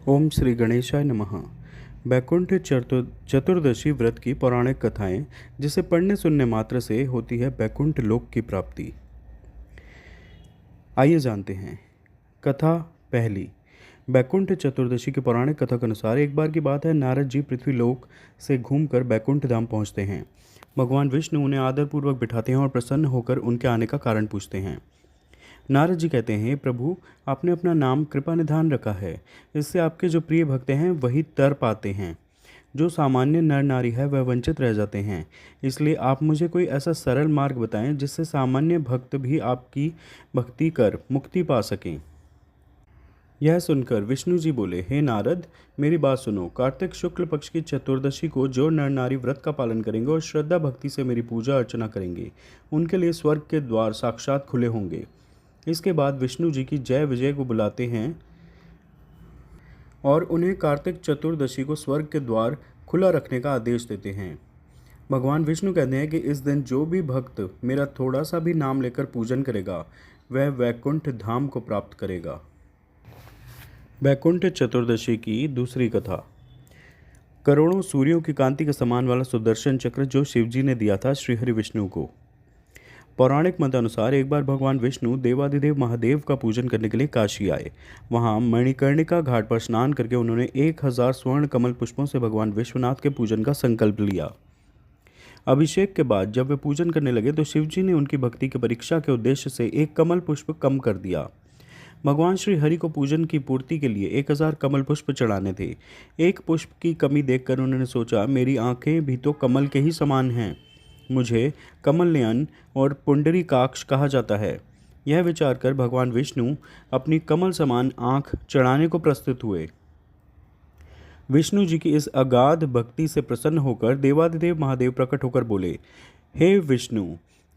ओम श्री गणेशाय नमः। बैकुंठ चतुर्दशी व्रत की पौराणिक कथाएं, जिसे पढ़ने सुनने मात्र से होती है बैकुंठ लोक की प्राप्ति। आइए जानते हैं। कथा पहली। बैकुंठ चतुर्दशी की पौराणिक कथा के अनुसार एक बार की बात है, नारद जी पृथ्वी लोक से घूमकर बैकुंठ धाम पहुंचते हैं। भगवान विष्णु उन्हें आदरपूर्वक बिठाते हैं और प्रसन्न होकर उनके आने का कारण पूछते हैं। नारद जी कहते हैं, प्रभु, आपने अपना नाम कृपा निधान रखा है। इससे आपके जो प्रिय भक्त हैं वही तर पाते हैं। जो सामान्य नर नारी है वह वंचित रह जाते हैं। इसलिए आप मुझे कोई ऐसा सरल मार्ग बताएं जिससे सामान्य भक्त भी आपकी भक्ति कर मुक्ति पा सकें। यह सुनकर विष्णु जी बोले, हे नारद, मेरी बात सुनो। कार्तिक शुक्ल पक्ष की चतुर्दशी को जो नर नारी व्रत का पालन करेंगे और श्रद्धा भक्ति से मेरी पूजा अर्चना करेंगे, उनके लिए स्वर्ग के द्वार साक्षात खुले होंगे। इसके बाद विष्णु जी की जय विजय को बुलाते हैं और उन्हें कार्तिक चतुर्दशी को स्वर्ग के द्वार खुला रखने का आदेश देते हैं। भगवान विष्णु कहते हैं कि इस दिन जो भी भक्त मेरा थोड़ा सा भी नाम लेकर पूजन करेगा वह वैकुंठ धाम को प्राप्त करेगा। बैकुंठ चतुर्दशी की दूसरी कथा। करोड़ों सूर्यों की कांति के समान वाला सुदर्शन चक्र जो शिवजी ने दिया था श्रीहरि विष्णु को। पौराणिक मत अनुसार एक बार भगवान विष्णु देवादिदेव महादेव का पूजन करने के लिए काशी आए। वहां मणिकर्णिका घाट पर स्नान करके उन्होंने 1000 स्वर्ण कमल पुष्पों से भगवान विश्वनाथ के पूजन का संकल्प लिया। अभिषेक के बाद जब वे पूजन करने लगे तो शिवजी ने उनकी भक्ति की परीक्षा के उद्देश्य से एक कमल पुष्प कम कर दिया। भगवान श्री हरि को पूजन की पूर्ति के लिए 1000 कमल पुष्प चढ़ाने थे। एक पुष्प की कमी देखकर उन्होंने सोचा, मेरी आंखें भी तो कमल के ही समान हैं, मुझे कमलनयन और पुंडरीकाक्ष कहा जाता है। यह विचार कर भगवान विष्णु अपनी कमल समान आंख चढ़ाने को प्रस्तुत हुए। विष्णु जी की इस अगाध भक्ति से प्रसन्न होकर देवादिदेव महादेव प्रकट होकर बोले, हे विष्णु,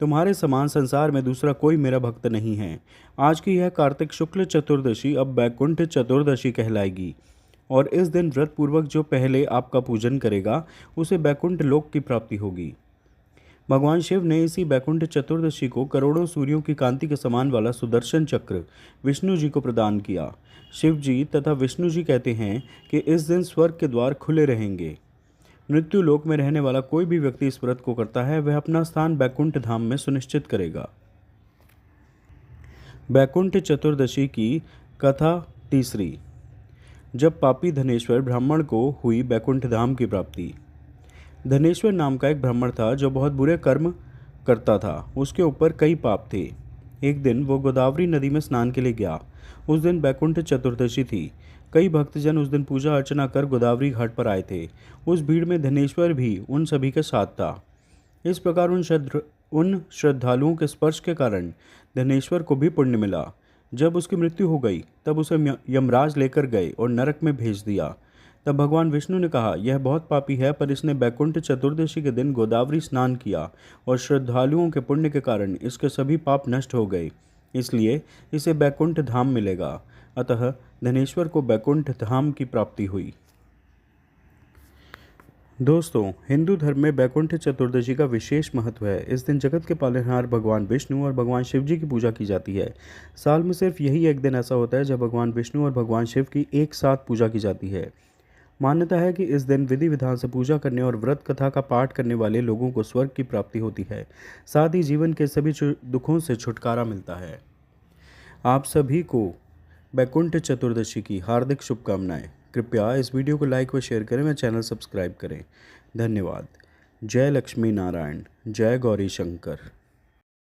तुम्हारे समान संसार में दूसरा कोई मेरा भक्त नहीं है। आज की यह कार्तिक शुक्ल चतुर्दशी अब बैकुंठ चतुर्दशी कहलाएगी और इस दिन व्रत पूर्वक जो पहले आपका पूजन करेगा उसे बैकुंठ लोक की प्राप्ति होगी। भगवान शिव ने इसी बैकुंठ चतुर्दशी को करोड़ों सूर्यों की कांति के समान वाला सुदर्शन चक्र विष्णु जी को प्रदान किया। शिव जी तथा विष्णु जी कहते हैं कि इस दिन स्वर्ग के द्वार खुले रहेंगे। मृत्यु लोक में रहने वाला कोई भी व्यक्ति इस व्रत को करता है वह अपना स्थान बैकुंठ धाम में सुनिश्चित करेगा। बैकुंठ चतुर्दशी की कथा तीसरी। जब पापी धनेश्वर ब्राह्मण को हुई बैकुंठ धाम की प्राप्ति। धनेश्वर नाम का एक ब्राह्मण था जो बहुत बुरे कर्म करता था। उसके ऊपर कई पाप थे। एक दिन वो गोदावरी नदी में स्नान के लिए गया। उस दिन बैकुंठ चतुर्दशी थी। कई भक्तजन उस दिन पूजा अर्चना कर गोदावरी घाट पर आए थे। उस भीड़ में धनेश्वर भी उन सभी के साथ था। इस प्रकार उन श्रद्धालुओं के स्पर्श के कारण धनेश्वर को भी पुण्य मिला। जब उसकी मृत्यु हो गई तब उसे यमराज लेकर गए और नरक में भेज दिया। तब भगवान विष्णु ने कहा, यह बहुत पापी है, पर इसने बैकुंठ चतुर्दशी के दिन गोदावरी स्नान किया और श्रद्धालुओं के पुण्य के कारण इसके सभी पाप नष्ट हो गए, इसलिए इसे बैकुंठ धाम मिलेगा। अतः धनेश्वर को बैकुंठ धाम की प्राप्ति हुई। दोस्तों, हिंदू धर्म में बैकुंठ चतुर्दशी का विशेष महत्व है। इस दिन जगत के पालनहार भगवान विष्णु और भगवान शिव जी की पूजा की जाती है। साल में सिर्फ यही एक दिन ऐसा होता है जब भगवान विष्णु और भगवान शिव की एक साथ पूजा की जाती है। मान्यता है कि इस दिन विधि विधान से पूजा करने और व्रत कथा का पाठ करने वाले लोगों को स्वर्ग की प्राप्ति होती है। साथ ही जीवन के सभी दुखों से छुटकारा मिलता है। आप सभी को बैकुंठ चतुर्दशी की हार्दिक शुभकामनाएं। कृपया इस वीडियो को लाइक व शेयर करें व चैनल सब्सक्राइब करें। धन्यवाद। जय लक्ष्मी नारायण, जय गौरी शंकर।